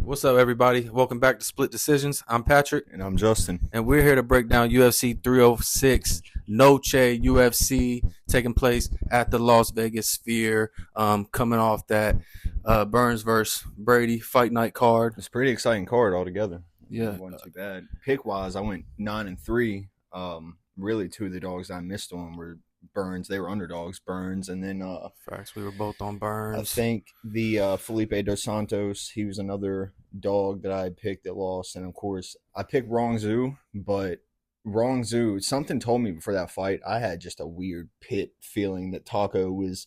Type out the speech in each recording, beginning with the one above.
What's up, everybody? Welcome back to Split Decisions. I'm Patrick. And I'm Justin. And we're here to break down UFC 306, Noche UFC, taking place at the Las Vegas Sphere, coming off that Burns versus Brady fight night card. It's a pretty exciting card altogether. Yeah. It wasn't too bad. Pick-wise, I went 9-3. Really, two of the dogs I missed on were Burns. They were underdogs, Burns, and then Facts, we were both on Burns. I think the Felipe Dos Santos, he was another dog that I picked that lost. And of course, I picked Wrong Zoo, but Wrong Zoo, something told me before that fight, I had just a weird pit feeling that Taco was,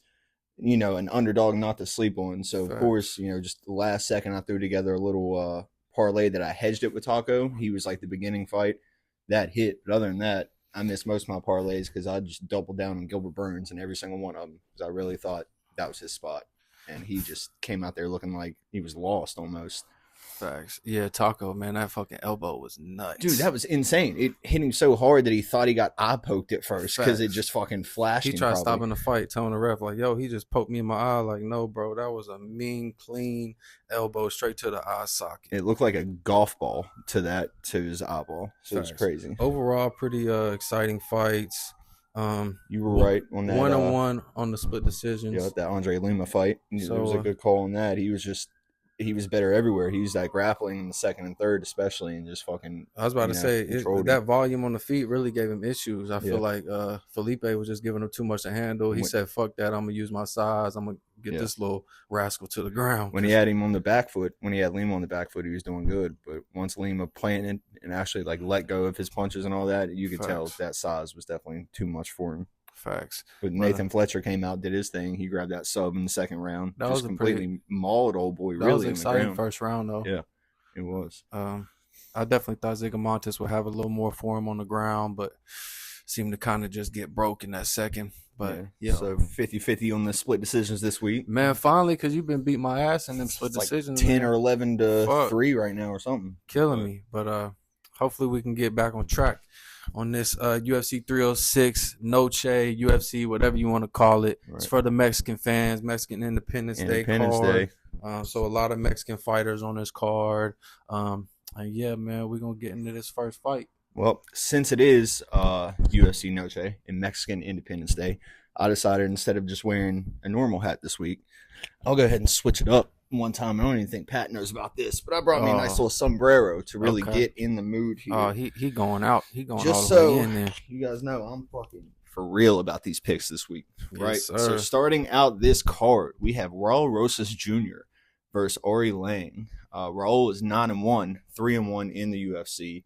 an underdog not to sleep on. So, Of course, just the last second I threw together a little parlay that I hedged it with Taco. He was like the beginning fight. That hit. But other than that, I missed most of my parlays because I just doubled down on Gilbert Burns in every single one of them because I really thought that was his spot. And he just came out there looking like he was lost almost. Facts. Yeah, Taco, man, that fucking elbow was nuts. Dude, that was insane. It hit him so hard that he thought he got eye poked at first because it just fucking flashed him. He tried stopping the fight, telling the ref, like, yo, he just poked me in my eye. Like, no, bro, that was a mean, clean elbow straight to the eye socket. It looked like a golf ball to his eyeball. So Facts. It was crazy. Overall, pretty exciting fights. You were right on that. 1-1 on the split decisions. Yeah, that Andre Lima fight. So, it was a good call on that. He was better everywhere. He used that grappling in the second and third, especially, and just fucking. I was about to say that volume on the feet really gave him issues. I feel like Felipe was just giving him too much to handle. He said, "Fuck that! I'm gonna use my size. I'm gonna get this little rascal to the ground." When he had him on the back foot, when he had Lima on the back foot, he was doing good. But once Lima planted and actually let go of his punches and all that, you could tell that size was definitely too much for him. Facts. But Nathan Fletcher came out, did his thing. He grabbed that sub in the second round. That was completely mauled old boy. That was an exciting first round, though. Yeah, it was. I definitely thought Zigomontis would have a little more for him on the ground, but seemed to kind of just get broke in that second. But yeah. So 50-50 on the split decisions this week. Man, finally, because you've been beating my ass in them split decisions. 10 or 11-3 right now or something. Killing me. But hopefully we can get back on track on this UFC 306, Noche, UFC, whatever you want to call it. Right. It's for the Mexican fans, Mexican Independence Day card. So a lot of Mexican fighters on this card. And yeah, man, we're going to get into this first fight. Well, since it is UFC Noche and Mexican Independence Day, I decided instead of just wearing a normal hat this week, I'll go ahead and switch it up one time. I don't even think Pat knows about this, but I brought me a nice little sombrero to really get in the mood here. Oh, he going out. He going just all the way in there. You guys know I'm fucking for real about these picks this week, right? Yes, so starting out this card, we have Raul Rosas Jr. versus Aoriqileng. Raul is 9-1, 3-1 in the UFC.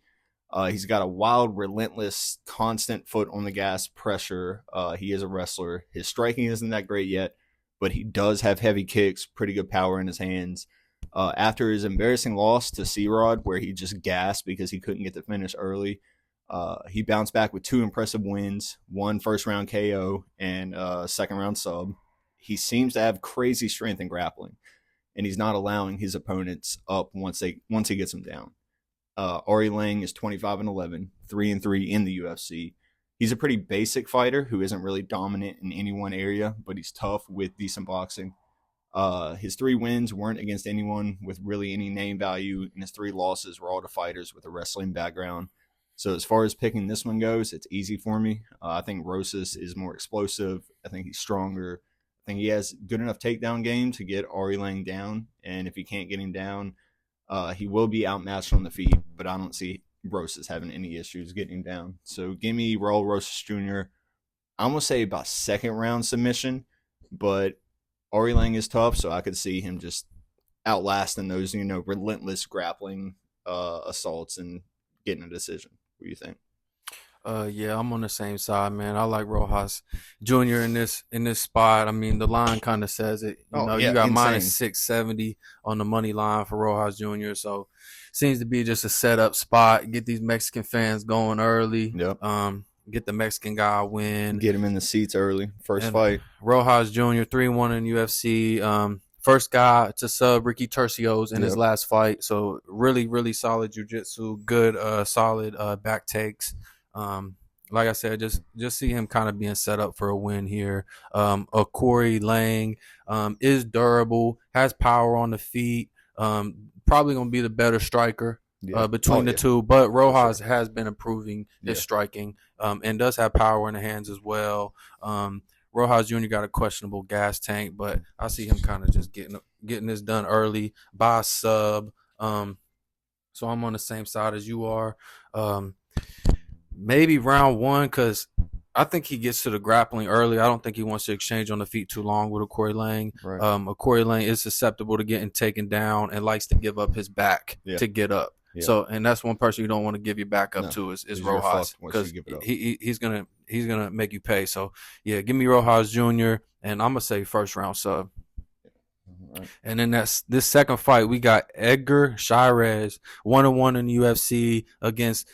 He's got a wild, relentless, constant foot on the gas pressure. He is a wrestler. His striking isn't that great yet, but he does have heavy kicks, pretty good power in his hands. After his embarrassing loss to C-Rod, where he just gasped because he couldn't get the finish early, he bounced back with 2 impressive wins, 1 first-round KO and a second-round sub. He seems to have crazy strength in grappling, and he's not allowing his opponents up once he gets them down. Aoriqileng is 25-11, 3-3 in the UFC. He's a pretty basic fighter who isn't really dominant in any one area, but he's tough with decent boxing. His 3 wins weren't against anyone with really any name value, and his 3 losses were all to fighters with a wrestling background. So as far as picking this one goes, it's easy for me. I think Rosas is more explosive. I think he's stronger. I think he has good enough takedown game to get Aoriqileng down, and if he can't get him down, he will be outmatched on the feet, but I don't see Rosas having any issues getting him down. So give me Raul Rosas Jr. I'm going to say about second round submission, but Aoriqileng is tough, so I could see him just outlasting those, relentless grappling assaults and getting a decision. What do you think? Yeah, I'm on the same side, man. I like Rojas Jr. in this spot. I mean, the line kind of says it. You got insane. Minus 670 on the money line for Rojas Jr. So seems to be just a setup spot. Get these Mexican fans going early. Yep. Get the Mexican guy a win. Get him in the seats early. First fight. Rojas Jr. 3-1 in UFC. First guy to sub Ricky Tercios in his last fight. So really, really solid jiu-jitsu. Good, solid back takes. Like I said, just see him kind of being set up for a win here. Aoriqileng is durable, has power on the feet. probably going to be the better striker between the two. But Rojas has been improving his striking and does have power in the hands as well. Rojas Jr. got a questionable gas tank, but I see him kind of just getting this done early by sub. So I'm on the same side as you are. Maybe round one, because I think he gets to the grappling early. I don't think he wants to exchange on the feet too long with Aoriqileng. Right. Aoriqileng is susceptible to getting taken down and likes to give up his back to get up. Yeah. So, and that's one person you don't want to give your back up to is Rojas, because he's gonna make you pay. So yeah, give me Rojas Jr. and I'm gonna say first round sub. Right. And then this second fight, we got Edgar Chairez, 1-1 in the UFC against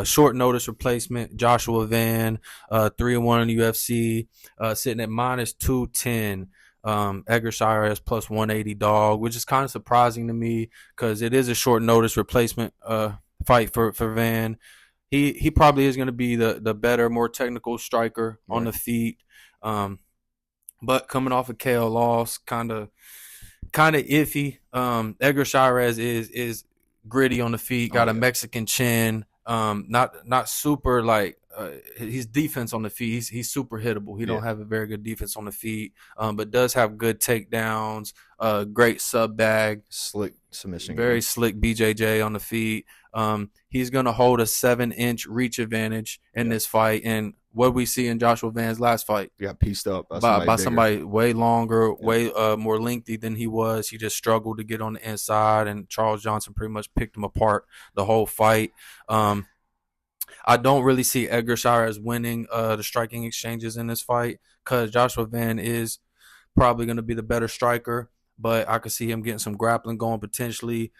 short notice replacement Joshua Van, 3-1 in the UFC, sitting at -210. Edgar Chairez plus 180 dog, which is kind of surprising to me because it is a short notice replacement fight for Van. He probably is going to be the better, more technical striker on the feet. But coming off a KO loss, kind of iffy. Edgar Chairez is gritty on the feet, got a Mexican chin. Not super like his defense on the feet. He's super hittable. He don't have a very good defense on the feet, but does have good takedowns. Great sub bag, slick submission, very slick BJJ on the feet. He's gonna hold a 7-inch reach advantage in this fight, and what we see in Joshua Van's last fight, got pieced up by somebody way longer, way more lengthy than he was. He just struggled to get on the inside, and Charles Johnson pretty much picked him apart the whole fight. I don't really see Edgar Chairez winning the striking exchanges in this fight because Joshua Van is probably going to be the better striker, but I could see him getting some grappling going potentially.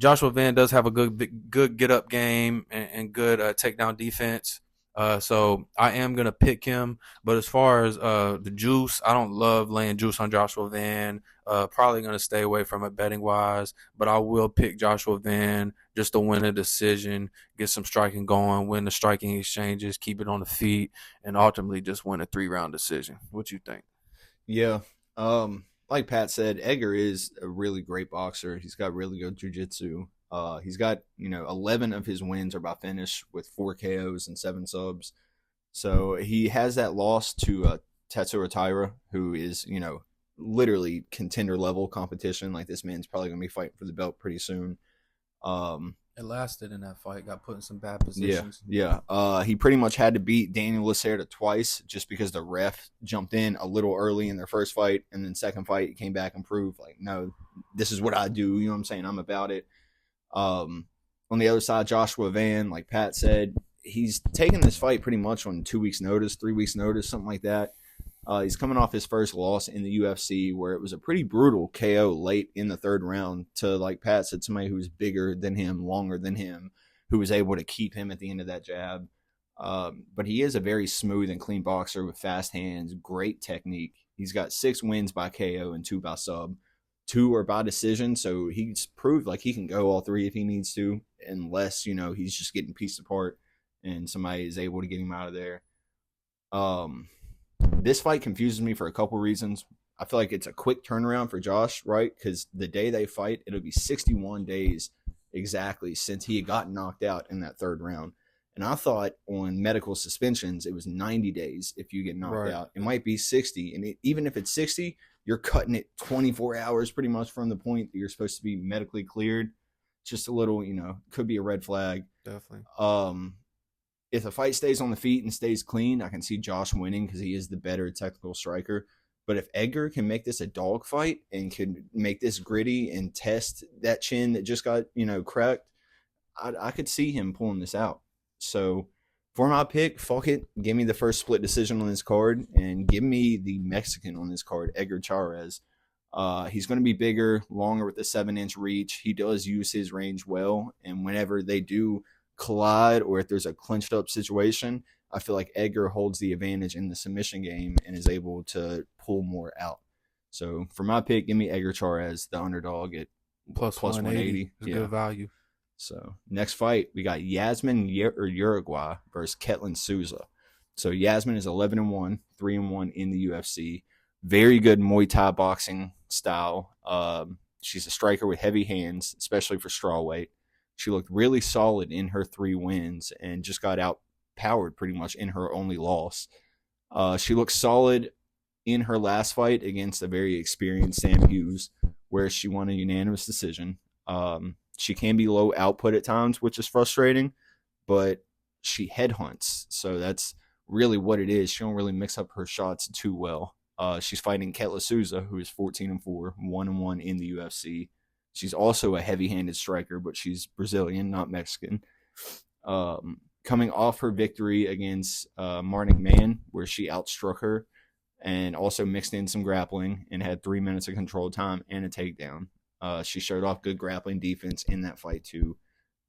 Joshua Van does have a good get-up game and good takedown defense. So I am going to pick him. But as far as the juice, I don't love laying juice on Joshua Van. Probably going to stay away from it betting-wise. But I will pick Joshua Van just to win a decision, get some striking going, win the striking exchanges, keep it on the feet, and ultimately just win a 3-round decision. What you think? Yeah. Like Pat said, Edgar is a really great boxer. He's got really good jiu-jitsu. He's got, 11 of his wins are by finish with 4 KOs and 7 subs. So he has that loss to Tetsuya Taira, who is, literally contender level competition. Like, this man's probably going to be fighting for the belt pretty soon. It lasted in that fight, got put in some bad positions. Yeah. He pretty much had to beat Daniel Lacerda twice just because the ref jumped in a little early in their first fight, and then second fight he came back and proved, like, no, this is what I do. You know what I'm saying? I'm about it. On the other side, Joshua Van, like Pat said, he's taking this fight pretty much on 2 weeks' notice, 3 weeks' notice, something like that. He's coming off his first loss in the UFC where it was a pretty brutal KO late in the 3rd round to, like Pat said, somebody who's bigger than him, longer than him, who was able to keep him at the end of that jab. But he is a very smooth and clean boxer with fast hands, great technique. He's got 6 wins by KO and 2 by sub. 2 are by decision, so he's proved like he can go all 3 if he needs to, unless, he's just getting pieced apart and somebody is able to get him out of there. This fight confuses me for a couple reasons. I feel like it's a quick turnaround for Josh, right? Because the day they fight, it'll be 61 days exactly since he had gotten knocked out in that 3rd round. And I thought on medical suspensions, it was 90 days if you get knocked out. It might be 60. And even if it's 60, you're cutting it 24 hours pretty much from the point that you're supposed to be medically cleared. Just a little, could be a red flag. Definitely. If the fight stays on the feet and stays clean, I can see Josh winning because he is the better technical striker. But if Edgar can make this a dog fight and can make this gritty and test that chin that just got, cracked, I could see him pulling this out. So for my pick, fuck it. Give me the first split decision on this card and give me the Mexican on this card, Edgar Chairez. He's going to be bigger, longer with the 7-inch reach. He does use his range well. And whenever they do collide or if there's a clinched up situation, I feel like Edgar holds the advantage in the submission game and is able to pull more out. So for my pick, give me Edgar Chairez, the underdog at plus 180. It's good value. So next fight, we got Yazmin Jauregui versus Ketlen Souza. So Yazmin is 11-1, 3-1 in the UFC. Very good Muay Thai boxing style. She's a striker with heavy hands, especially for strawweight. She looked really solid in her 3 wins and just got outpowered pretty much in her only loss. She looked solid in her last fight against a very experienced Sam Hughes, where she won a unanimous decision. She can be low output at times, which is frustrating, but she headhunts, so that's really what it is. She don't really mix up her shots too well. She's fighting Ketlen Souza, who is 14-4, 1-1 in the UFC. She's also a heavy-handed striker, but she's Brazilian, not Mexican. Coming off her victory against Marnik Mann, where she outstruck her and also mixed in some grappling and had 3 minutes of control time and a takedown. She showed off good grappling defense in that fight too,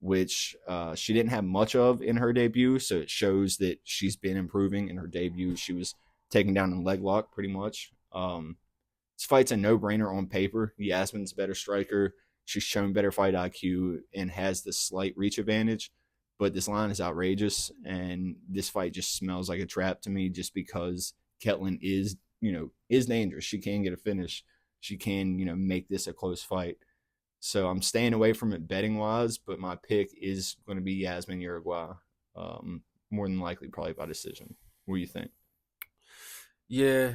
which she didn't have much of in her debut, so it shows that she's been improving. In her debut, she was taken down in leg lock pretty much. This fight's a no-brainer on paper. Yazmin's a better striker. She's shown better fight IQ and has the slight reach advantage, but this line is outrageous, and this fight just smells like a trap to me just because Ketlen is dangerous. She can get a finish. She can, make this a close fight. So I'm staying away from it betting-wise, but my pick is going to be Yazmin Uruguay, more than likely probably by decision. What do you think? Yeah,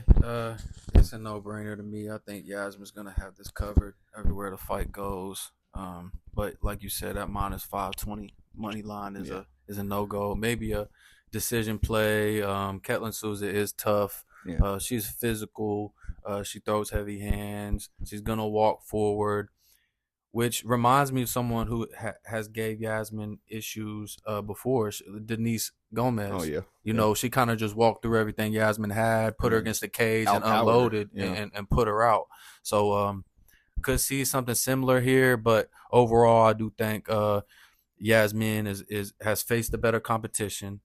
it's a no-brainer to me. I think Yazmin's going to have this covered everywhere the fight goes. But like you said, that minus 520 money line is a no-go. Maybe a decision play. Ketlen Souza is tough. Yeah. She's physical. She throws heavy hands. She's going to walk forward, which reminds me of someone who has gave Yazmin issues before, Denise Gomez. Oh, yeah. She kind of just walked through everything Yazmin had, put her against the cage and unloaded and put her out. So could see something similar here, but overall I do think Yazmin has faced a better competition.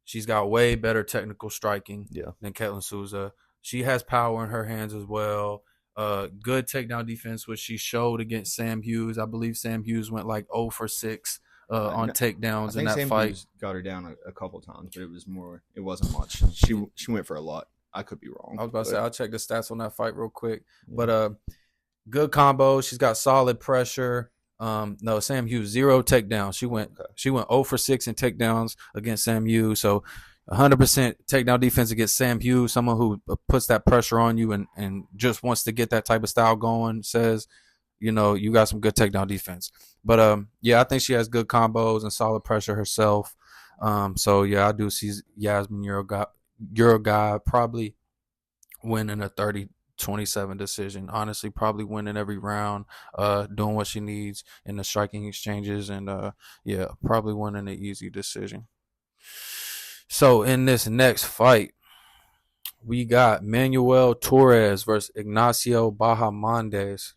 She's got way better technical striking than Ketlen Souza. She has power in her hands as well. Good takedown defense, which she showed against Sam Hughes. I believe Sam Hughes went like 0 for 6 on takedowns in that Sam fight. Hughes got her down a couple times, but it wasn't much. She went for a lot. I could be wrong. I was about to say, I'll check the stats on that fight real quick. Yeah. But good combo. She's got solid pressure. No, Sam Hughes, 0 takedowns. She went 0 for 6 in takedowns against Sam Hughes. So 100% takedown defense against Sam Hughes, someone who puts that pressure on you and just wants to get that type of style going, says, you got some good takedown defense. But, I think she has good combos and solid pressure herself. So, I do see Yazmin Uruguay probably winning a 30-27 decision. Honestly, probably winning every round, doing what she needs in the striking exchanges, and, probably winning an easy decision. So in this next fight, we got Manuel Torres versus Ignacio Bahamondes.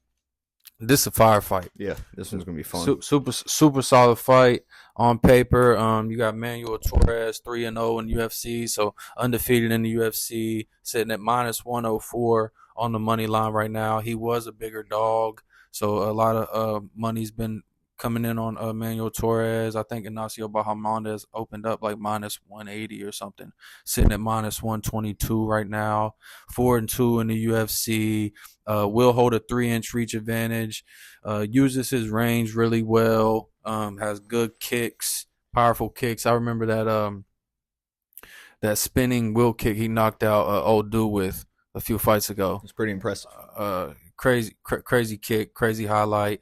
This is a fire fight. Yeah, this one's gonna be fun. Super solid fight on paper. You got Manuel Torres 3-0 in UFC, so undefeated in the UFC, sitting at minus 104 on the money line right now. He was a bigger dog, so a lot of money's been coming in on Manuel Torres. I think Ignacio Bahamondes opened up like minus 180 or something, sitting at minus 122 right now. 4-2 in the UFC. Will hold a 3-inch reach advantage. Uses his range really well. Has good kicks, powerful kicks. I remember that spinning wheel kick he knocked out old dude with a few fights ago. It's pretty impressive. Crazy kick, crazy highlight.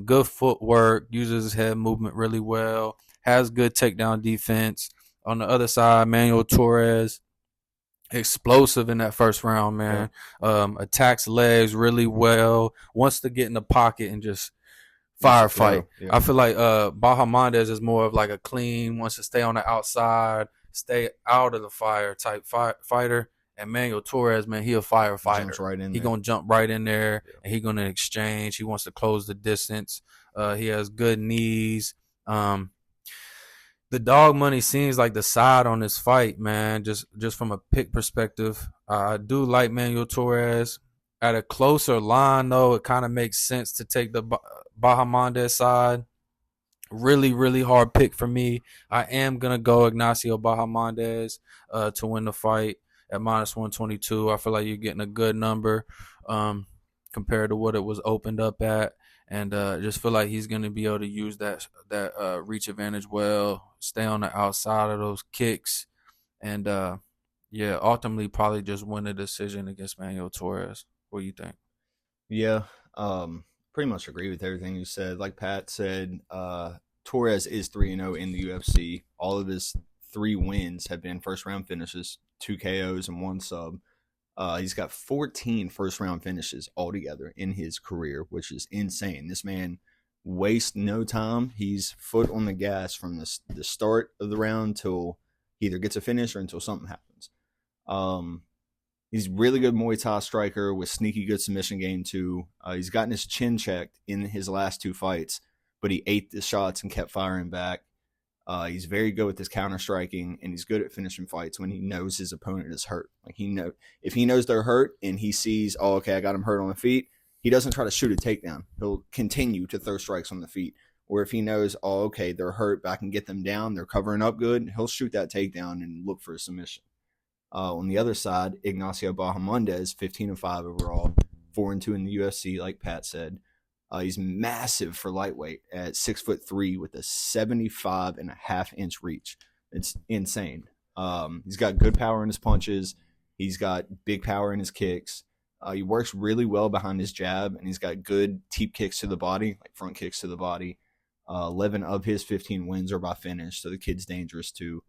Good footwork, uses his head movement really well, has good takedown defense. On the other side, Manuel Torres, explosive in that first round, man. Attacks legs really well, wants to get in the pocket and just firefight. I feel like Bahamondes is more of like a clean, wants to stay on the outside, stay out of the fire type fighter. And Manuel Torres, man, he a firefighter. He gonna jump right in there, and he gonna exchange. He wants to close the distance. He has good knees. The dog money seems like the side on this fight, man. Just from a pick perspective, I do like Manuel Torres. At a closer line, though, it kind of makes sense to take the Bahamondes side. Really, really hard pick for me. I am gonna go Ignacio Bahamondes to win the fight at minus 122. I feel like you're getting a good number. compared to what it was opened up at. And just feel like he's going to be able to use that reach advantage well, stay on the outside of those kicks, and ultimately probably just win a decision against Manuel Torres. What do you think? Yeah, pretty much agree with everything you said. Like Pat said, Torres is 3-0 in the UFC. All of his 3 wins have been first round finishes, 2 KOs and 1 sub. He's got 14 first round finishes altogether in his career, which is insane. This man wastes no time. He's foot on the gas from the start of the round till he either gets a finish or until something happens. He's really good Muay Thai striker with sneaky good submission game too. He's gotten his chin checked in his last 2 fights, but he ate the shots and kept firing back. He's very good with his counter striking, and he's good at finishing fights when he knows his opponent is hurt. Like if he knows they're hurt and he sees, oh, okay, I got him hurt on the feet, he doesn't try to shoot a takedown. He'll continue to throw strikes on the feet. Or if he knows, oh, okay, they're hurt, but I can get them down, they're covering up good, he'll shoot that takedown and look for a submission. On the other side, Ignacio Bahamondes, 15-5 overall, 4-2 in the UFC, like Pat said. He's massive for lightweight at 6'3" with a 75.5-inch reach. It's insane. He's got good power in his punches. He's got big power in his kicks. He works really well behind his jab, and he's got good teep kicks to the body, like front kicks to the body. 11 of his 15 wins are by finish, so the kid's dangerous too.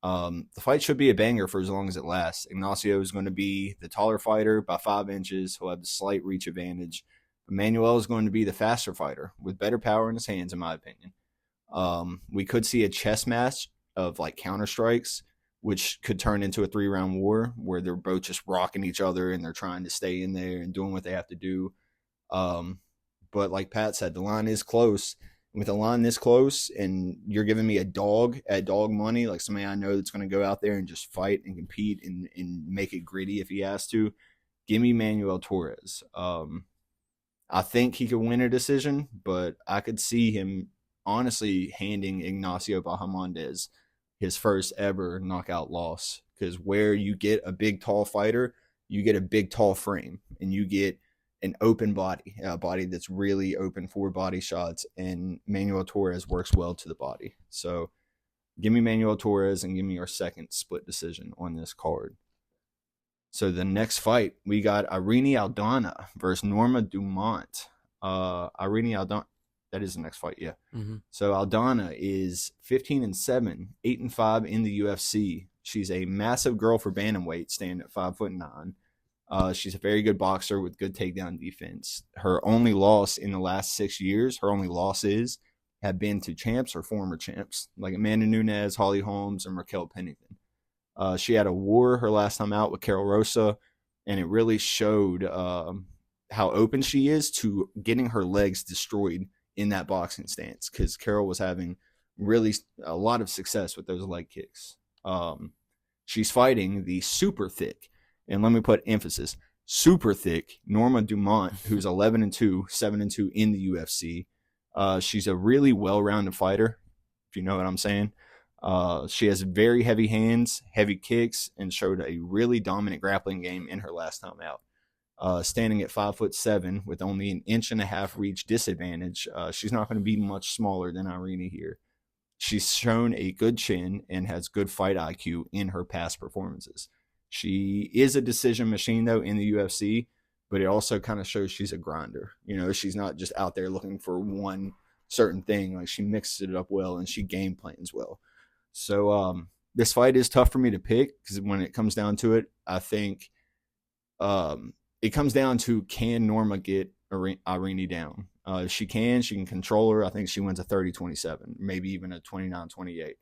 The fight should be a banger for as long as it lasts. Ignacio is going to be the taller fighter by 5 inches. He'll have the slight reach advantage. Manuel is going to be the faster fighter with better power in his hands, in my opinion. We could see a chess match of like counter strikes, which could turn into a 3-round war where they're both just rocking each other and they're trying to stay in there and doing what they have to do. But like Pat said, the line is close. With a line this close and you're giving me a dog at dog money, like somebody I know that's going to go out there and just fight and compete and make it gritty if he has to, give me Manuel Torres. I think he could win a decision, but I could see him honestly handing Ignacio Bahamondes his first ever knockout loss. Because where you get a big, tall fighter, you get a big, tall frame, and you get an open body, a body that's really open for body shots, and Manuel Torres works well to the body. So give me Manuel Torres and give me our second split decision on this card. So the next fight, we got Irene Aldana versus Norma Dumont. Irene Aldana, that is the next fight, yeah. Mm-hmm. So Aldana is 15-7, 8-5 in the UFC. She's a massive girl for bantamweight, standing at 5'9". She's a very good boxer with good takedown defense. Her only loss in the last 6 years, her only losses have been to champs or former champs, like Amanda Nunes, Holly Holmes, and Raquel Pennington. She had a war her last time out with Carol Rosa, and it really showed how open she is to getting her legs destroyed in that boxing stance, because Carol was having really a lot of success with those leg kicks. She's fighting the super thick, and let me put emphasis, super thick Norma Dumont, who's 11-2, 7-2 in the UFC. She's a really well-rounded fighter, if you know what I'm saying. She has very heavy hands, heavy kicks, and showed a really dominant grappling game in her last time out. Standing at 5'7" with only an 1.5-inch reach disadvantage, she's not going to be much smaller than Irene here. She's shown a good chin and has good fight IQ in her past performances. She is a decision machine, though, in the UFC, but it also kind of shows she's a grinder. You know, she's not just out there looking for one certain thing. Like, she mixes it up well and she game plans well. So this fight is tough for me to pick, because when it comes down to it, I think it comes down to, can Norma get Irene down? If she can control her. I think she wins a 30-27, maybe even a 29-28.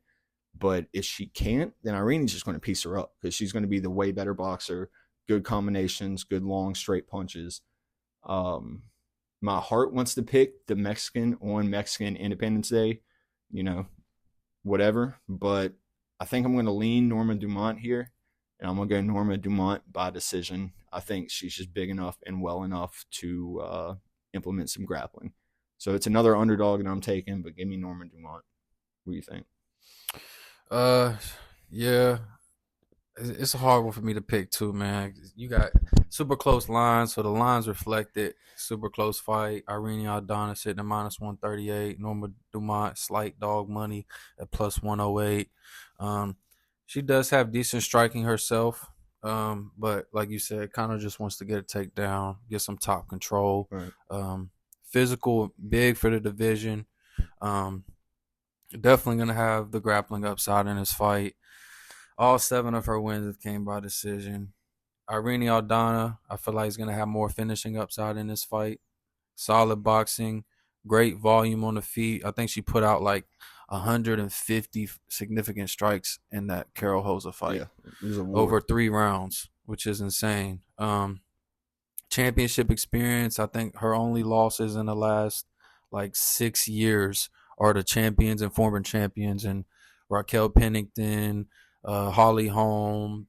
But if she can't, then Irene's just going to piece her up, because she's going to be the way better boxer, good combinations, good long straight punches. My heart wants to pick the Mexican on Mexican Independence Day, you know, whatever. But I think I'm going to lean Norma Dumont here, and I'm going to go Norma Dumont by decision. I think she's just big enough and well enough to implement some grappling. So it's another underdog that I'm taking, but give me Norma Dumont. What do you think? Yeah. It's a hard one for me to pick too, man. You got super close lines, so the lines reflect it. Super close fight. Irene Aldana sitting at -138. Norma Dumont slight dog money at +108. Um, she does have decent striking herself, but like you said, kind of just wants to get a takedown, get some top control. Right. Physical, big for the division. Definitely gonna have the grappling upside in this fight. All 7 of her wins have came by decision. Irene Aldana, I feel like is going to have more finishing upside in this fight. Solid boxing, great volume on the feet. I think she put out like 150 significant strikes in that Carol Hosa fight. Yeah, it was a war. Over 3 rounds, which is insane. Championship experience, I think her only losses in the last like 6 years are the champions and former champions, and Raquel Pennington, Holly Holm,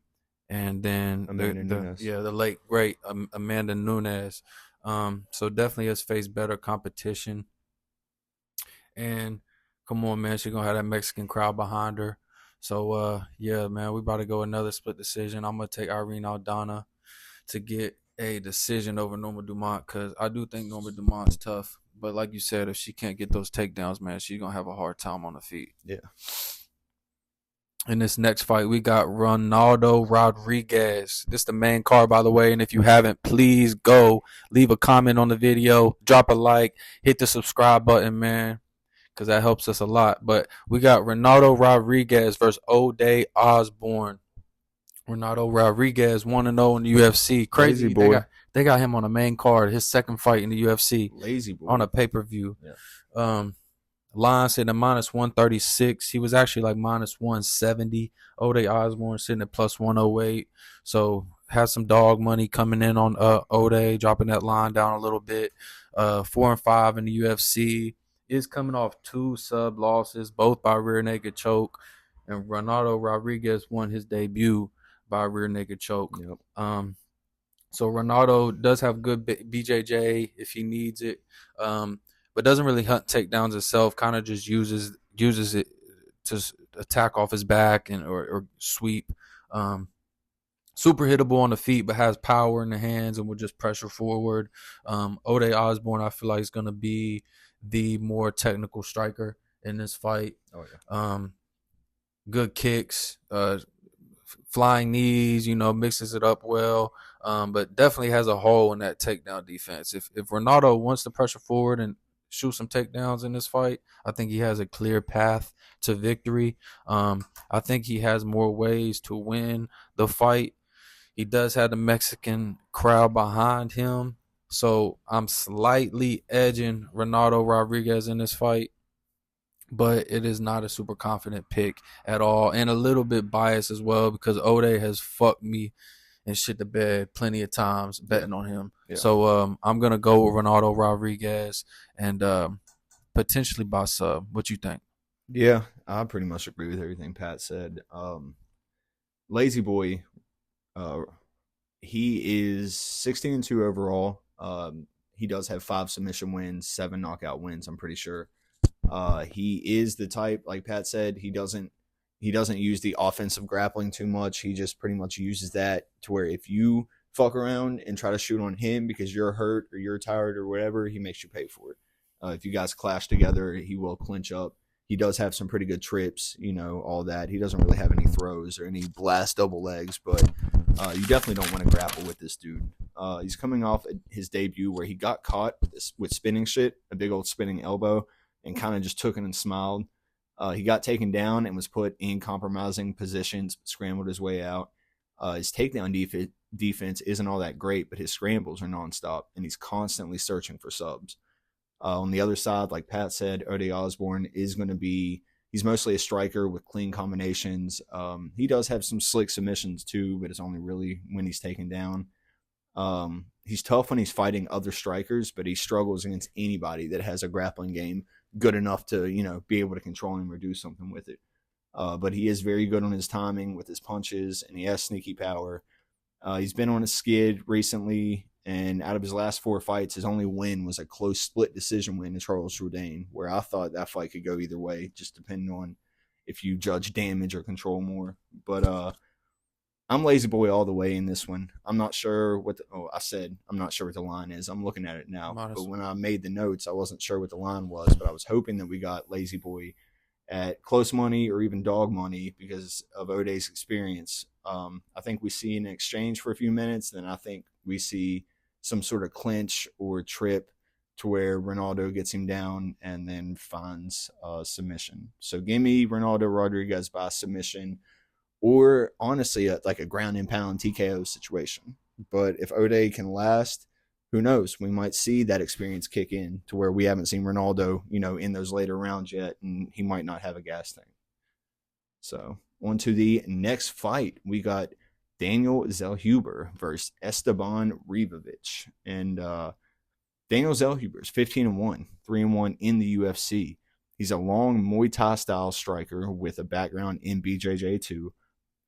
and then the late great Amanda Nunes. So definitely has faced better competition. And come on, man, she's gonna have that Mexican crowd behind her. So yeah, man, we about to go another split decision. I'm gonna take Irene Aldana to get a decision over Norma Dumont, because I do think Norma Dumont's tough. But like you said, if she can't get those takedowns, man, she's gonna have a hard time on the feet. Yeah. In this next fight, we got Ronaldo Rodriguez. This is the main card, by the way. And if you haven't, please go leave a comment on the video, drop a like, hit the subscribe button, man, because that helps us a lot. But we got Ronaldo Rodriguez versus Ode Osbourne. Ronaldo Rodriguez 1-0 in the UFC. Crazy. Lazy boy. They got him on the main card, his second fight in the UFC. Lazy boy. On a pay-per-view. Yeah. Line sitting at -136. He was actually like -170. Ode Osbourne sitting at +108. So has some dog money coming in on Ode, dropping that line down a little bit. 4-5 in the UFC. Is coming off 2 sub losses, both by rear naked choke. And Ronaldo Rodriguez won his debut by rear naked choke. Yep. So Ronaldo does have good BJJ if he needs it. But doesn't really hunt takedowns itself. Kind of just uses it to attack off his back and or sweep. Super hittable on the feet, but has power in the hands and will just pressure forward. Ode Osbourne, I feel like, is going to be the more technical striker in this fight. Oh yeah. Good kicks, flying knees. Mixes it up well. But definitely has a hole in that takedown defense. If Ronaldo wants to pressure forward and shoot some takedowns in this fight, I think he has a clear path to victory. I think he has more ways to win the fight. He does have the Mexican crowd behind him, so I'm slightly edging Ronaldo Rodriguez in this fight, but it is not a super confident pick at all, and a little bit biased as well because Ode has fucked me and shit the bed plenty of times betting on him. Yeah. So I'm going to go with Ronaldo Rodriguez and potentially by sub. What you think? Yeah, I pretty much agree with everything Pat said. Lazy boy, he is 16-2 overall. He does have 5 submission wins, 7 knockout wins, I'm pretty sure. He is the type, like Pat said, he doesn't use the offensive grappling too much. He just pretty much uses that to where if you fuck around and try to shoot on him because you're hurt or you're tired or whatever, he makes you pay for it. If you guys clash together, he will clinch up. He does have some pretty good trips, all that. He doesn't really have any throws or any blast double legs, but you definitely don't want to grapple with this dude. He's coming off his debut where he got caught with spinning shit, a big old spinning elbow, and kind of just took it and smiled. He got taken down and was put in compromising positions, scrambled his way out. His takedown defense isn't all that great, but his scrambles are nonstop, and he's constantly searching for subs. On the other side, like Pat said, Ode Osbourne is going to be – he's mostly a striker with clean combinations. He does have some slick submissions too, but it's only really when he's taken down. He's tough when he's fighting other strikers, but he struggles against anybody that has a grappling game good enough to, be able to control him or do something with it. But he is very good on his timing with his punches, and he has sneaky power. He's been on a skid recently, and out of his last 4 fights, his only win was a close split decision win to Charles Jourdain, where I thought that fight could go either way, just depending on if you judge damage or control more. But I'm lazy boy all the way in this one. I'm not sure what I'm not sure what the line is. I'm looking at it now. But when I made the notes, I wasn't sure what the line was, but I was hoping that we got lazy boy at close money or even dog money because of O'Day's experience. I think we see an exchange for a few minutes, then I think we see some sort of clinch or trip to where Ronaldo gets him down and then finds submission. So give me Ronaldo Rodriguez by submission, or honestly, like a ground and pound TKO situation. But if O'Day can last, who knows? We might see that experience kick in to where we haven't seen Ronaldo, in those later rounds yet, and he might not have a gas tank. So on to the next fight. We got Daniel Zellhuber versus Esteban Ribovics. And Daniel Zellhuber is 15-1, 3-1 in the UFC. He's a long Muay Thai style striker with a background in BJJ2.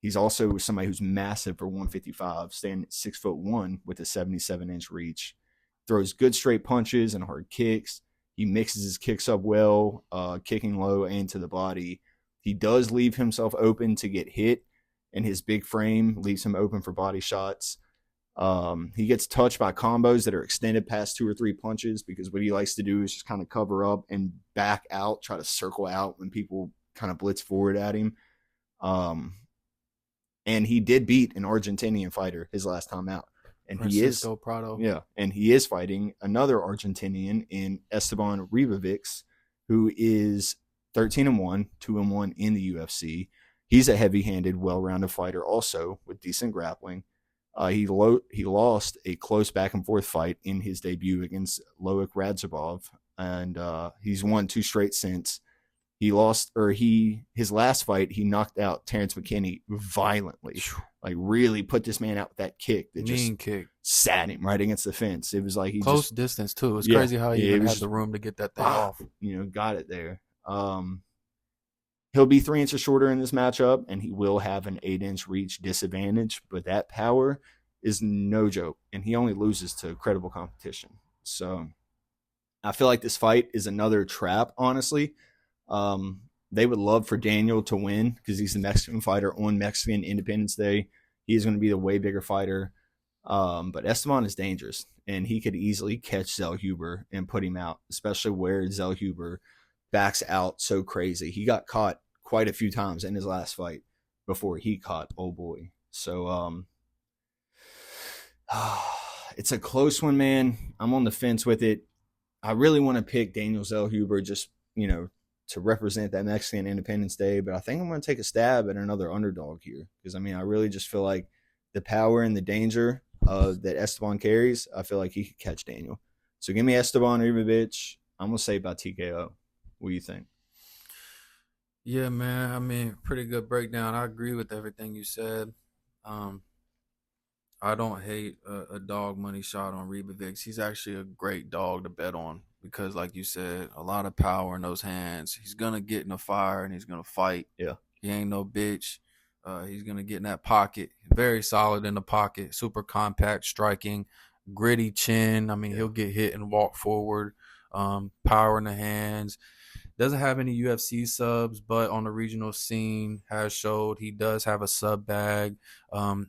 He's also somebody who's massive for 155, standing at 6'1" with a 77-inch reach. Throws good straight punches and hard kicks. He mixes his kicks up well, kicking low and to the body. He does leave himself open to get hit, and his big frame leaves him open for body shots. He gets touched by combos that are extended past 2 or 3 punches because what he likes to do is just kind of cover up and back out, try to circle out when people kind of blitz forward at him. And he did beat an Argentinian fighter his last time out. And Francisco Prado. Yeah, and he is fighting another Argentinian in Esteban Ribovics, who is 13-1, 2-1 in the UFC. He's a heavy-handed, well-rounded fighter also with decent grappling. He lost a close back-and-forth fight in his debut against Loic Radzhabov, and he's won 2 straight since. His last fight, he knocked out Terrence McKinney violently. Like, really put this man out with that kick that sat him right against the fence. It was like he close distance too. It's crazy how he even had the room to get that thing off. Got it there. He'll be 3 inches shorter in this matchup, and he will have an 8-inch reach disadvantage, but that power is no joke, and he only loses to credible competition. So I feel like this fight is another trap, honestly. They would love for Daniel to win because he's the Mexican fighter on Mexican Independence Day. He's going to be the way bigger fighter. But Esteban is dangerous, and he could easily catch Zellhuber and put him out, especially where Zellhuber backs out so crazy. He got caught quite a few times in his last fight before he caught old boy. So it's a close one, man. I'm on the fence with it. I really want to pick Daniel Zellhuber just, to represent that Mexican Independence Day, but I think I'm going to take a stab at another underdog here because, I really just feel like the power and the danger that Esteban carries, I feel like he could catch Daniel. So give me Esteban Ribovics. I'm going to say by TKO. What do you think? Yeah, man. Pretty good breakdown. I agree with everything you said. I don't hate a dog money shot on Ribovics. He's actually a great dog to bet on because, like you said, a lot of power in those hands. He's going to get in a fire and he's going to fight. Yeah. He ain't no bitch. He's going to get in that pocket. Very solid in the pocket. Super compact striking. Gritty chin. He'll get hit and walk forward. Power in the hands. Doesn't have any UFC subs, but on the regional scene has showed he does have a sub bag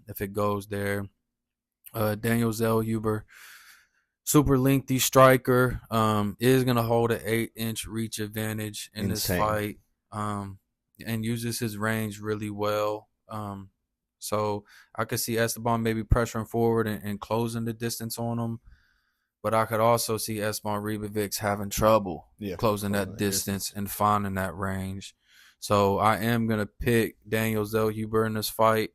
if it goes there. Daniel Zellhuber, super lengthy striker, is going to hold an 8-inch reach advantage in this fight and uses his range really well. So I could see Esteban maybe pressuring forward and closing the distance on him. But I could also see Esteban Ribovics having trouble closing that distance and finding that range. So I am going to pick Daniel Zellhuber in this fight.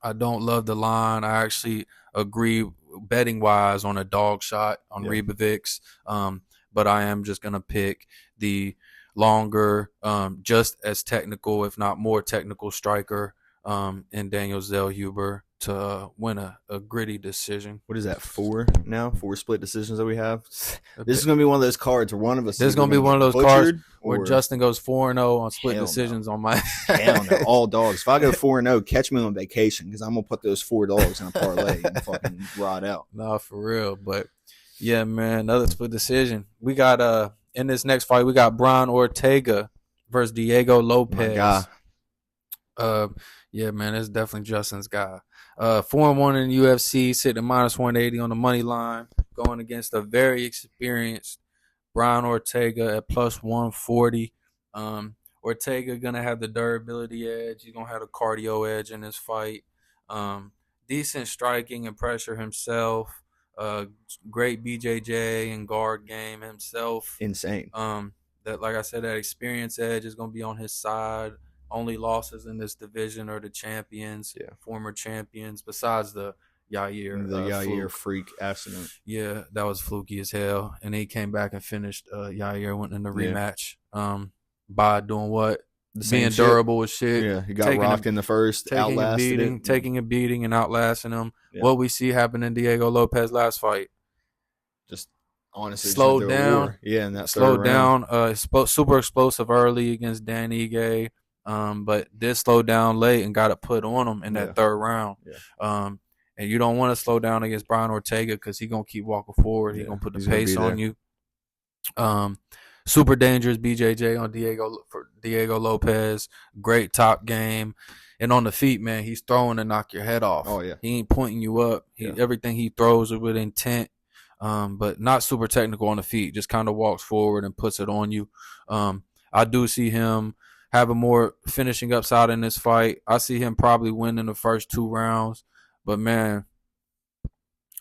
I don't love the line. I actually agree betting-wise on a dog shot on Ribovics. But I am just going to pick the longer, just as technical, if not more technical striker in Daniel Zellhuber to win a gritty decision. What is that, 4 now? 4 split decisions that we have? This is going to be one of those cards where one of us This is going to be one of those cards where Justin goes 4-0 on split decisions on my... Hell no, all dogs. If I go 4-0, catch me on vacation because I'm going to put those 4 dogs in a parlay and fucking ride out. No, for real. But, yeah, man, another split decision. We got, in this next fight, we got Brian Ortega versus Diego Lopes. My God. Yeah, man, it's definitely Justin's guy. 4-1 in the UFC, sitting at -180 on the money line, going against a very experienced Brian Ortega at +140. Ortega gonna have the durability edge. He's gonna have the cardio edge in this fight. Decent striking and pressure himself. Great BJJ and guard game himself. Insane. That, like I said, that experience edge is gonna be on his side. Only losses in this division are the champions, former champions, besides the Yair freak accident. Yeah, that was fluky as hell. And he came back and finished. Yair went in the rematch. By doing what? Being durable as shit. Yeah, he got rocked in the first, taking a beating and outlasting him. Yeah. What we see happen in Diego Lopes' last fight. Just honestly slowed down. Yeah, and that slowed down. Super explosive early against Dan Ige. But did slow down late and got it put on him in that third round. Yeah. And you don't want to slow down against Brian Ortega because he's going to keep walking forward. He's going to put the pace on you. Super dangerous BJJ on Diego Lopes. Great top game. And on the feet, man, he's throwing to knock your head off. Oh, yeah. He ain't pointing you up. Everything he throws is with intent, but not super technical on the feet. Just kind of walks forward and puts it on you. I do see him having more finishing upside in this fight. I see him probably winning the first 2 rounds. But, man,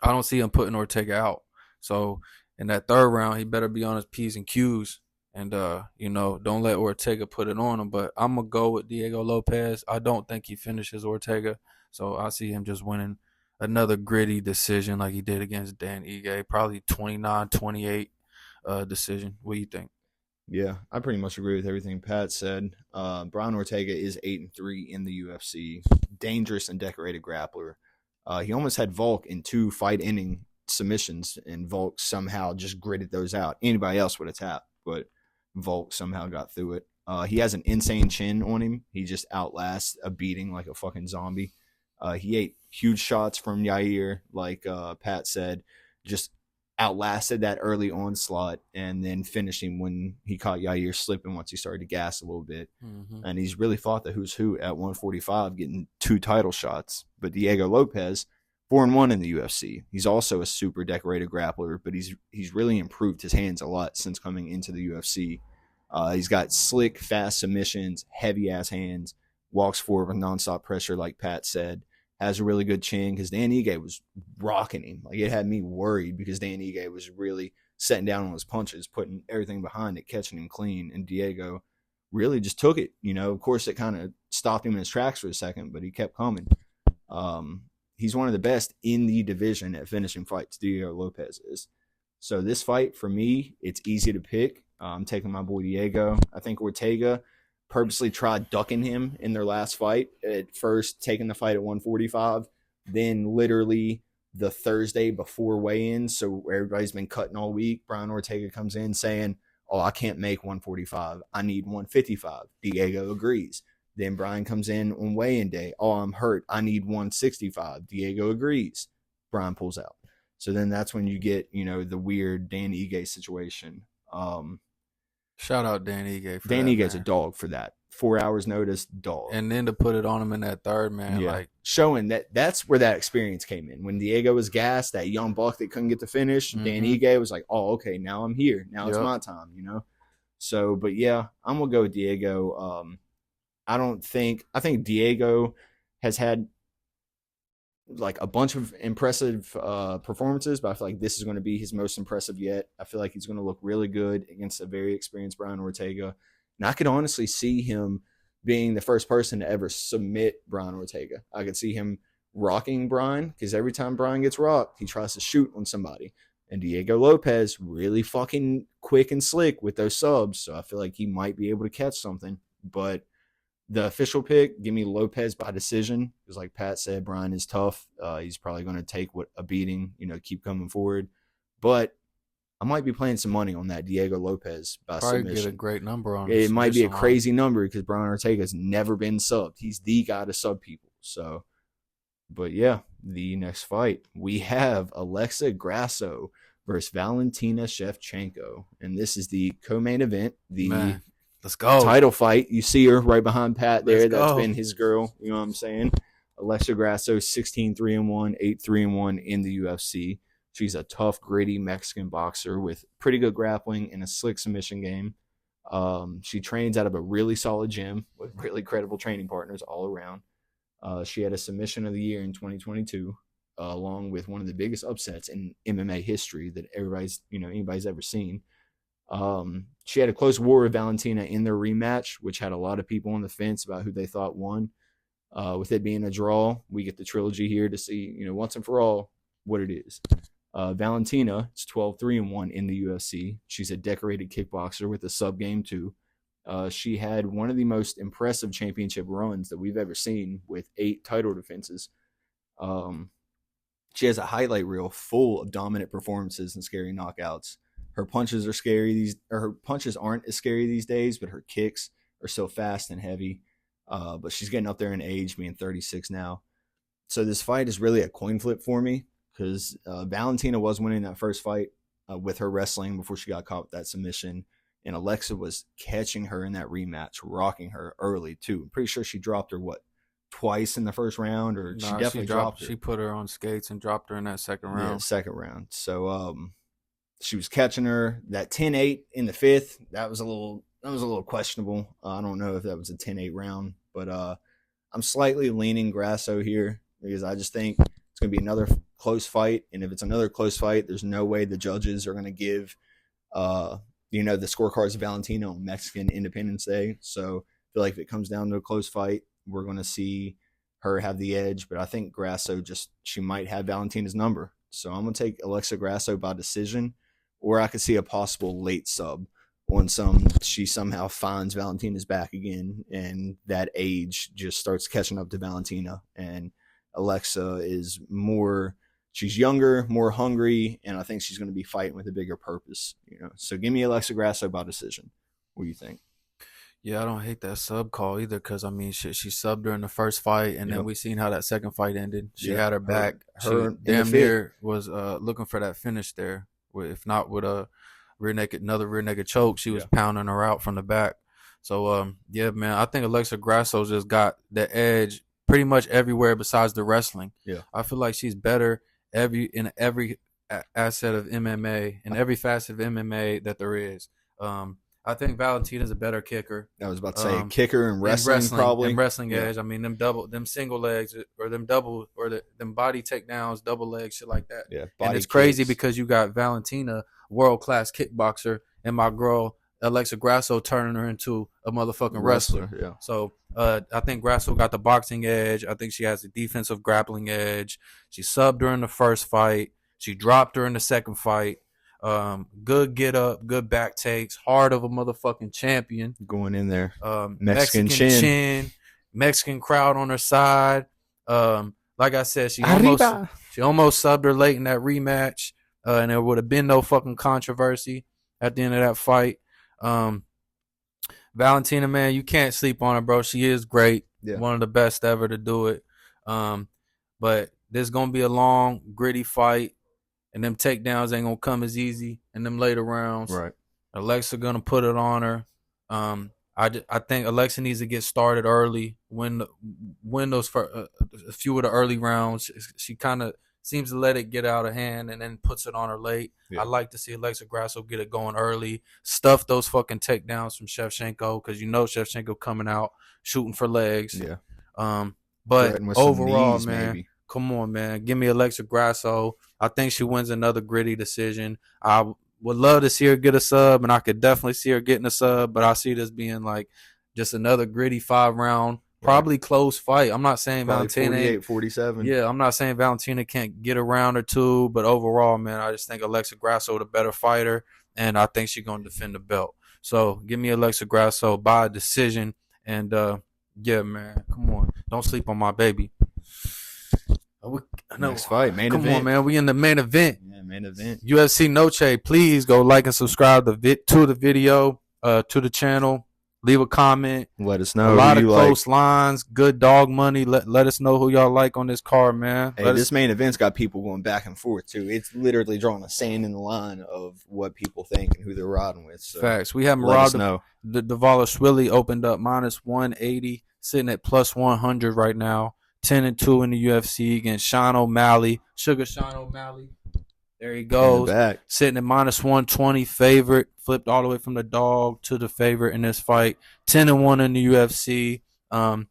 I don't see him putting Ortega out. So, in that third round, he better be on his P's and Q's. And, don't let Ortega put it on him. But I'm going to go with Diego Lopes. I don't think he finishes Ortega. So, I see him just winning another gritty decision like he did against Dan Ige. Probably 29-28 decision. What do you think? Yeah, I pretty much agree with everything Pat said. Brian Ortega is 8-3 in the UFC. Dangerous and decorated grappler. He almost had Volk in 2 fight-ending submissions, and Volk somehow just gritted those out. Anybody else would have tapped, but Volk somehow got through it. He has an insane chin on him. He just outlasts a beating like a fucking zombie. He ate huge shots from Yair, like Pat said, just outlasted that early onslaught and then finished him when he caught Yair slipping once he started to gas a little bit. Mm-hmm. And he's really fought the who's who at 145, getting 2 title shots. But Diego Lopes, 4-1 in the UFC. He's also a super decorated grappler, but he's really improved his hands a lot since coming into the UFC. He's got slick, fast submissions, heavy-ass hands, walks forward with nonstop pressure like Pat said. Has a really good chin because Dan Ige was rocking him. Like, it had me worried because Dan Ige was really setting down on his punches, putting everything behind it, catching him clean. And Diego really just took it. Of course, it kind of stopped him in his tracks for a second, but he kept coming. He's one of the best in the division at finishing fights, Diego Lopes is. So this fight, for me, it's easy to pick. I'm taking my boy Diego. I think Ortega purposely tried ducking him in their last fight. At first, taking the fight at 145, then literally the Thursday before weigh-ins, so everybody's been cutting all week, Brian Ortega comes in saying, I can't make 145. I need 155. Diego agrees. Then Brian comes in on weigh-in day. I'm hurt. I need 165. Diego agrees. Brian pulls out. So then that's when you get, the weird Dan Ige situation. Shout out Dan Ige. Dan Ige's a dog for that. 4 hours notice, dog. And then to put it on him in that third, man, like showing that's where that experience came in. When Diego was gassed, that young buck that couldn't get the finish, Dan Ige was like, okay, now I'm here. Now it's my time, So, but yeah, I'm gonna go with Diego. I think Diego has had like a bunch of impressive performances, but I feel like this is going to be his most impressive yet. I feel like he's going to look really good against a very experienced Brian Ortega. And I could honestly see him being the first person to ever submit Brian Ortega. I could see him rocking Brian because every time Brian gets rocked, he tries to shoot on somebody. And Diego Lopes really fucking quick and slick with those subs. So I feel like he might be able to catch something. But the official pick, give me Lopes by decision. Because like Pat said, Brian is tough. He's probably going to take a beating, keep coming forward. But I might be playing some money on that Diego Lopes by submission. Probably get a great number on it. It might be a crazy number because Brian Ortega's never been subbed. He's the guy to sub people. So, but yeah, the next fight, we have Alexxa Grasso versus Valentina Shevchenko. And this is the co-main event. Let's go. Title fight. You see her right behind Pat there. That's been his girl. You know what I'm saying? Alexxa Grasso, 16-3-1, 8-3-1 in the UFC. She's a tough, gritty Mexican boxer with pretty good grappling and a slick submission game. She trains out of a really solid gym with really credible training partners all around. She had a submission of the year in 2022, along with one of the biggest upsets in MMA history that anybody's ever seen. She had a close war with Valentina in their rematch, which had a lot of people on the fence about who they thought won. With it being a draw, we get the trilogy here to see, once and for all, what it is. Valentina is 12-3-1 in the UFC. She's a decorated kickboxer with a sub game too. She had one of the most impressive championship runs that we've ever seen with 8 title defenses. She has a highlight reel full of dominant performances and scary knockouts. Her punches are scary. Her punches aren't as scary these days, but her kicks are so fast and heavy. But she's getting up there in age, being 36 now. So this fight is really a coin flip for me because Valentina was winning that first fight with her wrestling before she got caught with that submission. And Alexxa was catching her in that rematch, rocking her early too. I'm pretty sure she dropped her, twice in the first round, or she definitely dropped her. She put her on skates and dropped her in that second round. Yeah, second round. So she was catching her. That 10-8 in the fifth, that was a little questionable. I don't know if that was a 10-8 round, but I'm slightly leaning Grasso here because I just think it's going to be another close fight. And if it's another close fight, there's no way the judges are going to give the scorecards of Valentina on Mexican Independence Day. So I feel like if it comes down to a close fight, we're going to see her have the edge. But I think Grasso she might have Valentina's number. So I'm going to take Alexxa Grasso by decision, or I could see a possible late sub on she somehow finds Valentina's back again, and that age just starts catching up to Valentina. And Alexxa is she's younger, more hungry, and I think she's going to be fighting with a bigger purpose. So give me Alexxa Grasso by decision. What do you think? Yeah, I don't hate that sub call either because, she subbed her in the first fight, and then we seen how that second fight ended. She had her back. Her damn near was looking for that finish there. If not with a another rear naked choke, she was pounding her out from the back. So, yeah, man, I think Alexxa Grasso just got the edge pretty much everywhere besides the wrestling. Yeah, I feel like she's better in every asset of MMA, in every facet of MMA that there is. I think Valentina's a better kicker. I was about to say kicker and wrestling probably. And wrestling edge. Them single legs or them double or them body takedowns, double legs, shit like that. Yeah, and it's crazy because you got Valentina, world-class kickboxer, and my girl Alexxa Grasso turning her into a motherfucking wrestler. Yeah. So I think Grasso got the boxing edge. I think she has the defensive grappling edge. She subbed her in the first fight. She dropped her in the second fight. Good get up, good back takes, heart of a motherfucking champion. Going in there. Mexican chin, Mexican crowd on her side. Like I said, she almost subbed her late in that rematch. And there would have been no fucking controversy at the end of that fight. Valentina, man, you can't sleep on her, bro. She is great. Yeah. One of the best ever to do it. But there's going to be a long, gritty fight. And them takedowns ain't going to come as easy in them later rounds. Right. Alexxa going to put it on her. I think Alexxa needs to get started early. Win those a few of the early rounds. She kind of seems to let it get out of hand and then puts it on her late. Yeah. I like to see Alexxa Grasso get it going early. Stuff those fucking takedowns from Shevchenko because Shevchenko coming out shooting for legs. Yeah. But overall, knees, man, maybe. Come on, man. Give me Alexxa Grasso. I think she wins another gritty decision. I would love to see her get a sub, and I could definitely see her getting a sub, but I see this being like just another gritty 5-round, probably close fight. I'm not saying Valentina 48-47. Yeah, I'm not saying Valentina can't get a round or two, but overall, man, I just think Alexxa Grasso the better fighter, and I think she's going to defend the belt. So give me Alexxa Grasso by decision, and yeah, man, come on. Don't sleep on my baby. Next fight, main event. Come on, man. We in the main event. Yeah, main event. UFC Noche. Please go like and subscribe to the video, to the channel. Leave a comment. Let us know. A lot of close lines, good dog money. Let us know who y'all like on this card, man. Hey, this main event's got people going back and forth too. It's literally drawing a sand in the line of what people think and who they're riding with. So facts. We have Merab. The Dvalishvili opened up -180, sitting at +100 right now. 10-2 in the UFC against Sean O'Malley. Sugar Sean O'Malley. There he goes. Sitting at -120, favorite. Flipped all the way from the dog to the favorite in this fight. 10-1 in the UFC. I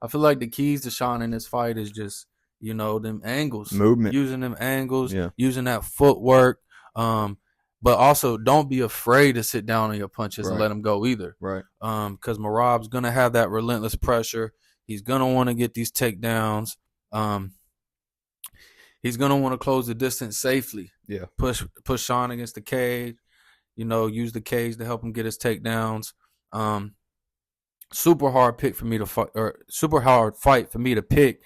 feel like the keys to Sean in this fight is just, them angles. Movement. Using them angles. Yeah. Using that footwork. But also don't be afraid to sit down on your punches and let them go either. Right. Because Merab's going to have that relentless pressure. He's going to want to get these takedowns. He's going to want to close the distance safely. Yeah. Push Sean against the cage. Use the cage to help him get his takedowns. Super hard pick for me to fight, or super hard fight for me to pick.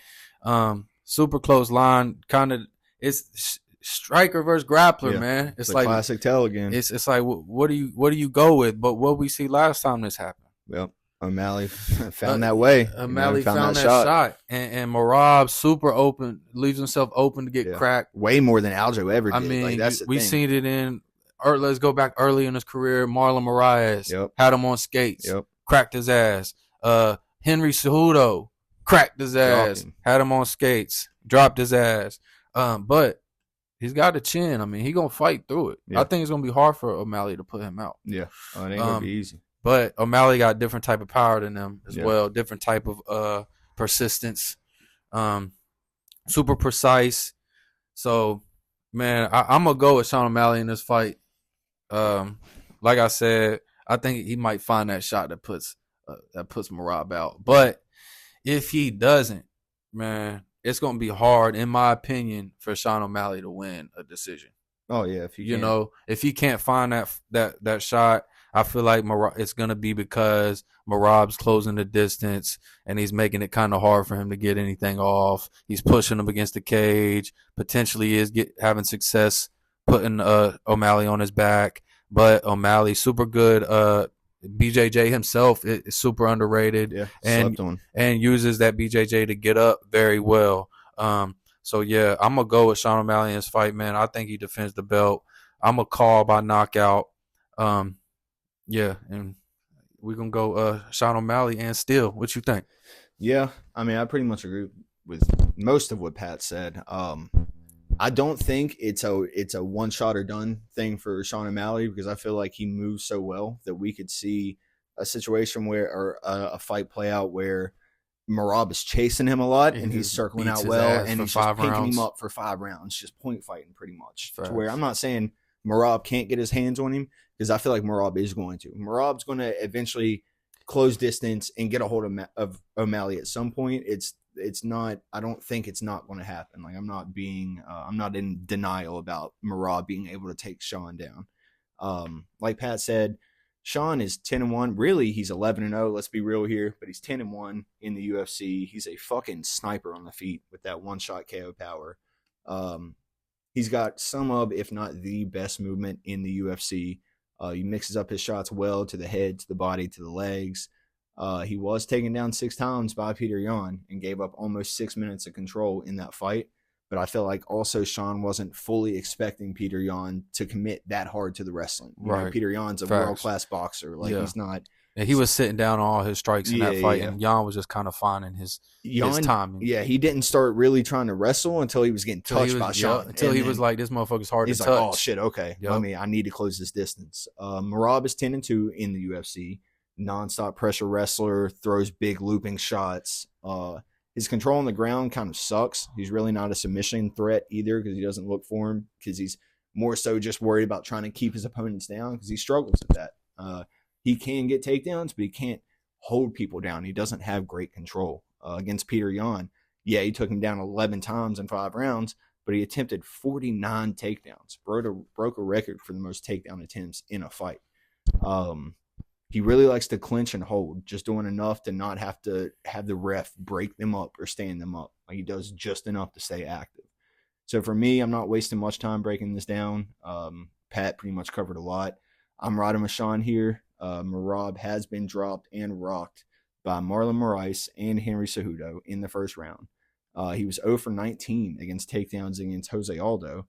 Super close line. Kind of, it's striker versus grappler, man. It's like classic tell again. It's like what do you go with? But what we see last time this happened. Well, O'Malley found that way. O'Malley found that shot. And Merab super open, leaves himself open to get cracked. Way more than Aljo ever did. I mean, we seen it in. Let's go back early in his career. Marlon Moraes had him on skates, cracked his ass. Henry Cejudo cracked his ass, had him on skates, dropped his ass. But he's got a chin. I mean, he gonna fight through it. I think it's gonna be hard for O'Malley to put him out. Yeah, it ain't gonna be easy. But O'Malley got different type of power than them as well. Different type of persistence. Super precise. So, man, I'm gonna go with Sean O'Malley in this fight. Like I said, I think he might find that shot that puts Merab out. But if he doesn't, man, it's gonna be hard, in my opinion, for Sean O'Malley to win a decision. Oh yeah, if he can't find that shot, I feel like it's gonna be because Merab's closing the distance and he's making it kind of hard for him to get anything off. He's pushing him against the cage. Potentially is having success putting O'Malley on his back, but O'Malley super good. BJJ himself is super underrated, and uses that BJJ to get up very well. So yeah, I'm gonna go with Sean O'Malley in this fight, man. I think he defends the belt. I'm gonna call by knockout. Yeah, and we're gonna go Sean O'Malley and Steele. What you think? Yeah, I mean, I pretty much agree with most of what Pat said. I don't think it's a one shot or done thing for Sean O'Malley, because I feel like he moves so well that we could see a situation or a fight play out where Merab is chasing him a lot and he's circling out well and he's just picking him up for 5 rounds, just point fighting pretty much. To where I'm not saying Merab can't get his hands on him, because I feel like Merab is going to. Merab's going to eventually close distance and get a hold of O'Malley at some point. It's not. I don't think it's not going to happen. Like, I'm not in denial about Merab being able to take Sean down. Like Pat said, Sean is 10-1. Really, he's 11-0. Let's be real here, but he's 10-1 in the UFC. He's a fucking sniper on the feet with that one-shot KO power. He's got some of, if not the best movement in the UFC. He mixes up his shots well to the head, to the body, to the legs. He was taken down 6 times by Peter Yan and gave up almost 6 minutes of control in that fight. But I feel like also Sean wasn't fully expecting Peter Yan to commit that hard to the wrestling. You know, Peter Yan's a world-class boxer. Like, he's not... And he was sitting down on all his strikes in that fight, and Yan was just kind of finding his timing. Yeah, he didn't start really trying to wrestle until he was getting touched by Sean. Until he was like, this motherfucker's hard to touch. He's like, oh, shit, okay. I need to close this distance. Merab is 10-2 in the UFC. Nonstop pressure wrestler, throws big looping shots. His control on the ground kind of sucks. He's really not a submission threat either, because he doesn't look for him, because he's more so just worried about trying to keep his opponents down, because he struggles with that. He can get takedowns, but he can't hold people down. He doesn't have great control. Against Peter Yan, he took him down 11 times in 5 rounds, but he attempted 49 takedowns. Broke a record for the most takedown attempts in a fight. He really likes to clinch and hold, just doing enough to not have to have the ref break them up or stand them up. Like, he does just enough to stay active. So for me, I'm not wasting much time breaking this down. Pat pretty much covered a lot. I'm riding with Sean here. Merab has been dropped and rocked by Marlon Moraes and Henry Cejudo in the first round. He was 0 for 19 against takedowns against Jose Aldo.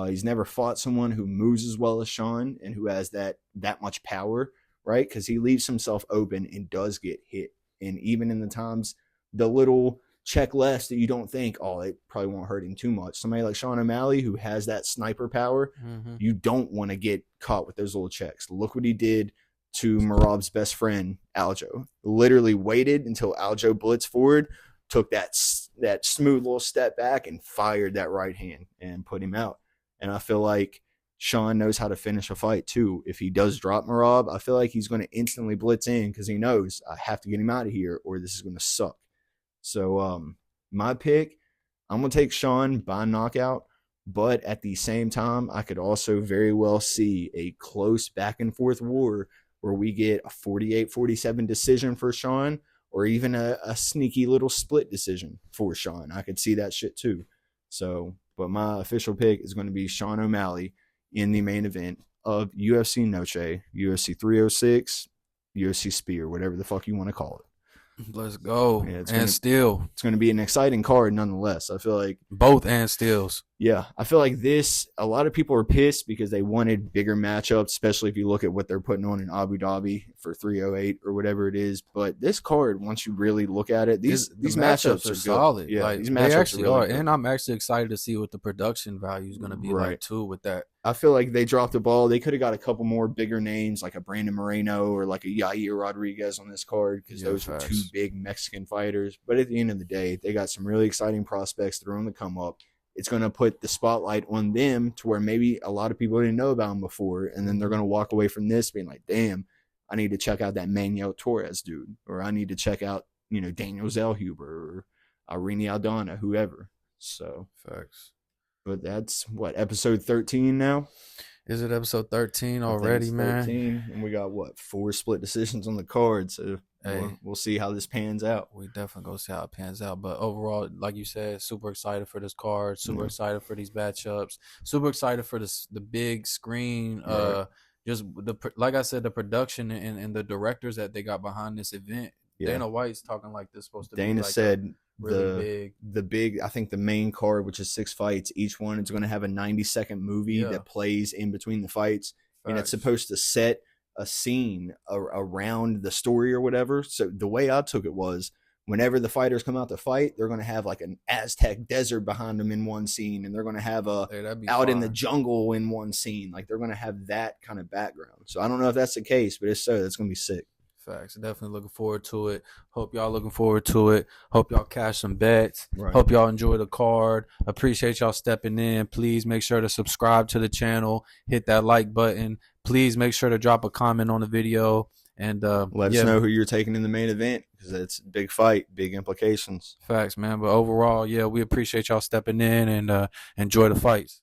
He's never fought someone who moves as well as Sean and who has that much power, right? Because he leaves himself open and does get hit. And even in the times, the little check less that you don't think, oh, it probably won't hurt him too much. Somebody like Sean O'Malley who has that sniper power, you don't want to get caught with those little checks. Look what he did to Merab's best friend, Aljo. Literally waited until Aljo blitzed forward, took that smooth little step back and fired that right hand and put him out. And I feel like Sean knows how to finish a fight too. If he does drop Merab, I feel like he's going to instantly blitz in because he knows I have to get him out of here or this is going to suck. So my pick, I'm going to take Sean by knockout. But at the same time, I could also very well see a close back and forth war where we get a 48-47 decision for Sean or even a sneaky little split decision for Sean. I could see that shit too. So, but my official pick is going to be Sean O'Malley in the main event of UFC Noche, UFC 306, UFC Spear, whatever the fuck you want to call it. Let's go. Yeah, it's going to be an exciting card nonetheless. I feel like both and steals. Yeah, I feel like a lot of people are pissed because they wanted bigger matchups, especially if you look at what they're putting on in Abu Dhabi for 308 or whatever it is. But this card, once you really look at it, these matchups are solid. Yeah, like, these matchups actually are really good. And I'm actually excited to see what the production value is going to be like too with that. I feel like they dropped the ball. They could have got a couple more bigger names like a Brandon Moreno or like a Yair Rodriguez on this card because those are two big Mexican fighters. But at the end of the day, they got some really exciting prospects that are on the come up. It's going to put the spotlight on them to where maybe a lot of people didn't know about them before. And then they're going to walk away from this being like, damn, I need to check out that Manuel Torres dude. Or I need to check out, Daniel Zellhuber or Irene Aldana, whoever. So, facts. But that's episode 13 now? Is it episode 13 already, man? 13, and we got 4 split decisions on the card. So we'll see how this pans out. We definitely gonna see how it pans out. But overall, like you said, super excited for this card. Super excited for these matchups. Super excited for the big screen. Right. Just like I said, the production and the directors that they got behind this event. Yeah. Dana White's talking like this supposed to be. Dana said really big. I think the main card, which is 6 fights, each one is going to have a 90-second movie that plays in between the fights, and it's supposed to set a scene around the story or whatever. So the way I took it was, whenever the fighters come out to fight, they're going to have like an Aztec desert behind them in one scene, and they're going to have out in the jungle in one scene. Like they're going to have that kind of background. So I don't know if that's the case, but if so, that's going to be sick. Facts. Definitely looking forward to it. Hope y'all looking forward to it. Hope y'all cash some bets. Right. Hope y'all enjoy the card. Appreciate y'all stepping in. Please make sure to subscribe to the channel. Hit that like button. Please make sure to drop a comment on the video. And let us know who you're taking in the main event because it's a big fight, big implications. Facts, man. But overall, we appreciate y'all stepping in and enjoy the fights.